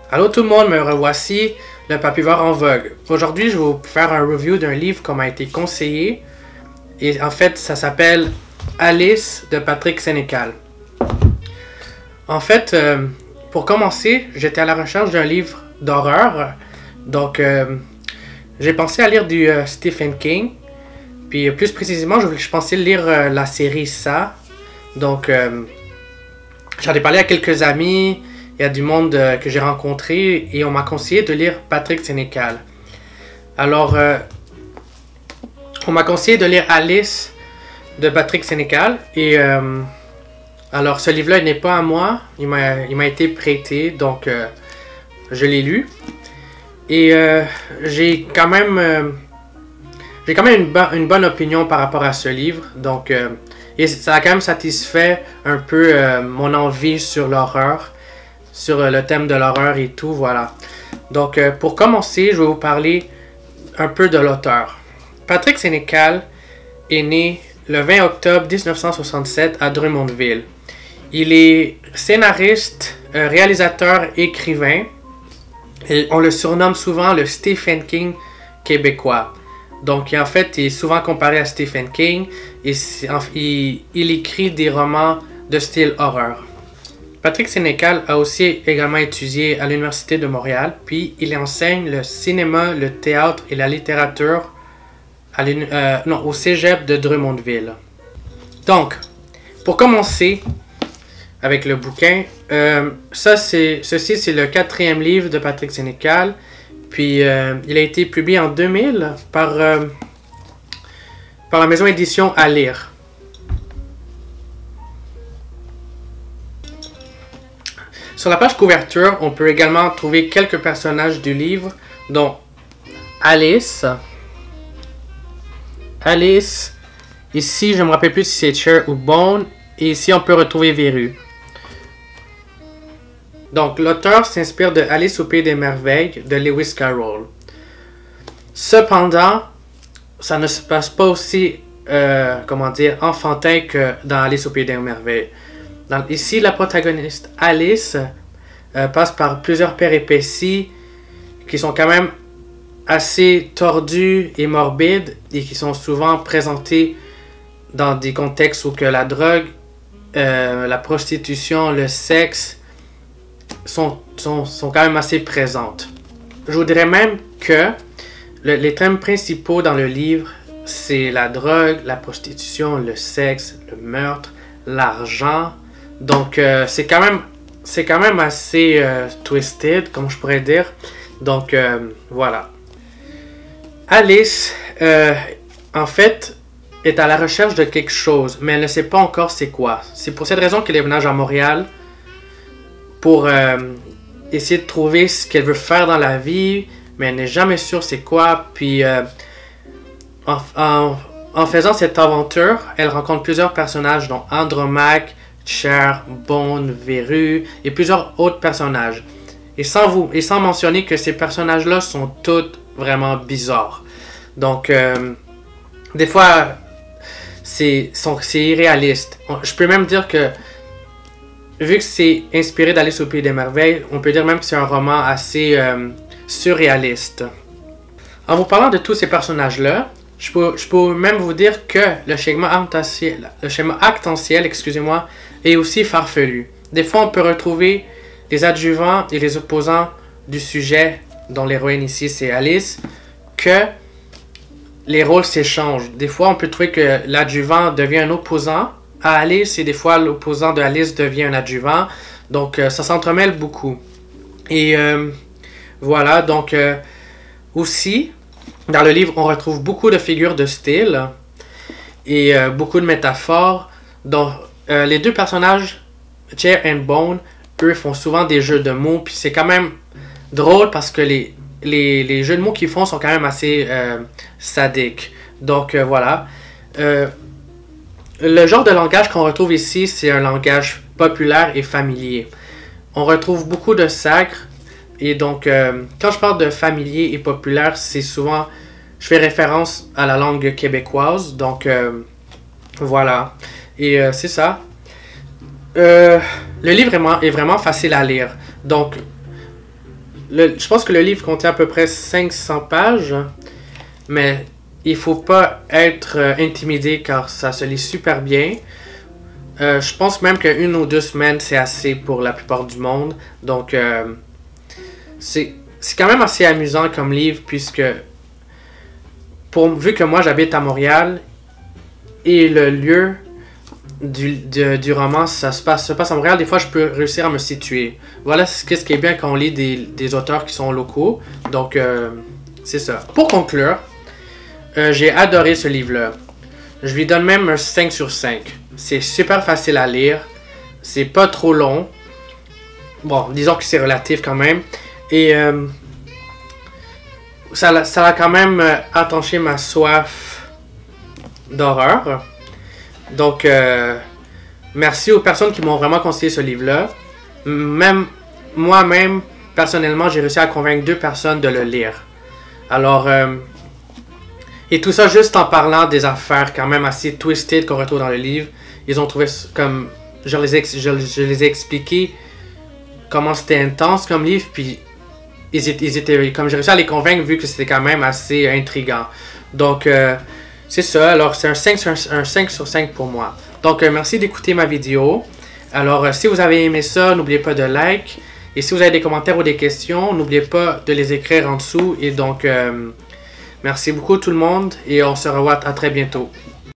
Allô tout le monde, me revoici, le papivore en vogue. Aujourd'hui, je vais vous faire un review d'un livre qui m'a été conseillé. Et en fait, ça s'appelle Alice de Patrick Sénécal. En fait, pour commencer, j'étais à la recherche d'un livre d'horreur. Donc, j'ai pensé à lire du Stephen King. Puis plus précisément, je pensais lire la série Ça. Donc, j'en ai parlé à quelques amis. Il y a du monde que j'ai rencontré et on m'a conseillé de lire Patrick Sénécal. Alors, on m'a conseillé de lire Alice de Patrick Sénécal. Et alors, ce livre-là, il n'est pas à moi. Il m'a été prêté, donc je l'ai lu. Et j'ai quand même une bonne opinion par rapport à ce livre. Donc, et ça a quand même satisfait un peu mon envie sur l'horreur. Sur le thème de l'horreur et tout, voilà. Donc, pour commencer, je vais vous parler un peu de l'auteur. Patrick Sénécal est né le 20 octobre 1967 à Drummondville. Il est scénariste, réalisateur, écrivain. Et on le surnomme souvent le Stephen King québécois. Donc, en fait, il est souvent comparé à Stephen King. Et il écrit des romans de style horreur. Patrick Sénécal a aussi également étudié à l'Université de Montréal, puis il enseigne le cinéma, le théâtre et la littérature au cégep de Drummondville. Donc, pour commencer avec le bouquin, ceci c'est le 4e livre de Patrick Sénécal, puis il a été publié en 2000 par la maison édition À Lire. Sur la page couverture, on peut également trouver quelques personnages du livre, dont Alice. Ici, je ne me rappelle plus si c'est Cher ou Bone. Et ici, on peut retrouver Verru. Donc, l'auteur s'inspire de Alice au Pays des Merveilles de Lewis Carroll. Cependant, ça ne se passe pas aussi, enfantin que dans Alice au Pays des Merveilles. Ici, la protagoniste Alice passe par plusieurs péripéties qui sont quand même assez tordues et morbides et qui sont souvent présentées dans des contextes où que la drogue, la prostitution, le sexe sont quand même assez présentes. Je voudrais même que les thèmes principaux dans le livre, c'est la drogue, la prostitution, le sexe, le meurtre, l'argent. Donc, c'est quand même assez twisted, comme je pourrais dire. Donc, voilà. Alice, en fait, est à la recherche de quelque chose, mais elle ne sait pas encore c'est quoi. C'est pour cette raison qu'elle est venue à Montréal, pour essayer de trouver ce qu'elle veut faire dans la vie, mais elle n'est jamais sûre c'est quoi. Puis, en faisant cette aventure, elle rencontre plusieurs personnages, dont Andromaque, Cher, Bone, Verru et plusieurs autres personnages. Et sans mentionner que ces personnages-là sont tous vraiment bizarres. Donc, des fois, c'est irréaliste. Je peux même dire que, vu que c'est inspiré d'Alice au Pays des Merveilles, on peut dire même que c'est un roman assez surréaliste. En vous parlant de tous ces personnages-là, je peux même vous dire que le schéma actantiel, excusez-moi, est aussi farfelu. Des fois, on peut retrouver les adjuvants et les opposants du sujet, dont l'héroïne ici, c'est Alice, que les rôles s'échangent. Des fois, on peut trouver que l'adjuvant devient un opposant à Alice, et des fois, l'opposant de Alice devient un adjuvant. Donc, ça s'entremêle beaucoup. Et voilà, donc, aussi, dans le livre, on retrouve beaucoup de figures de style et beaucoup de métaphores. Donc, les deux personnages, Cher et Bone, eux font souvent des jeux de mots. Puis c'est quand même drôle parce que les jeux de mots qu'ils font sont quand même assez sadiques. Donc, voilà. Le genre de langage qu'on retrouve ici, c'est un langage populaire et familier. On retrouve beaucoup de sacres. Et donc, quand je parle de familier et populaire, c'est souvent, je fais référence à la langue québécoise. Donc, voilà. Et c'est ça. Le livre est vraiment facile à lire. Donc, je pense que le livre contient à peu près 500 pages, mais il faut pas être intimidé car ça se lit super bien. Je pense même qu'une ou 2 semaines, c'est assez pour la plupart du monde. Donc, c'est quand même assez amusant comme livre, puisque vu que moi j'habite à Montréal et le lieu du roman se passe à Montréal, des fois je peux réussir à me situer. Voilà ce qui est bien quand on lit des auteurs qui sont locaux. Donc, c'est ça. Pour conclure, j'ai adoré ce livre-là. Je lui donne même un 5 sur 5. C'est super facile à lire. C'est pas trop long. Bon, disons que c'est relatif quand même. Et ça a quand même attenché ma soif d'horreur. Donc, merci aux personnes qui m'ont vraiment conseillé ce livre-là. Même moi-même, personnellement, j'ai réussi à convaincre 2 personnes de le lire. Alors, et tout ça juste en parlant des affaires quand même assez twisted qu'on retrouve dans le livre. Ils ont trouvé comme... Je les ai expliqué comment c'était intense comme livre, puis ils étaient... Comme j'ai réussi à les convaincre vu que c'était quand même assez intriguant. Donc, c'est ça. Alors, c'est un 5 sur 5 pour moi. Donc, merci d'écouter ma vidéo. Alors, si vous avez aimé ça, n'oubliez pas de like. Et si vous avez des commentaires ou des questions, n'oubliez pas de les écrire en dessous. Et donc, merci beaucoup tout le monde et on se revoit à très bientôt.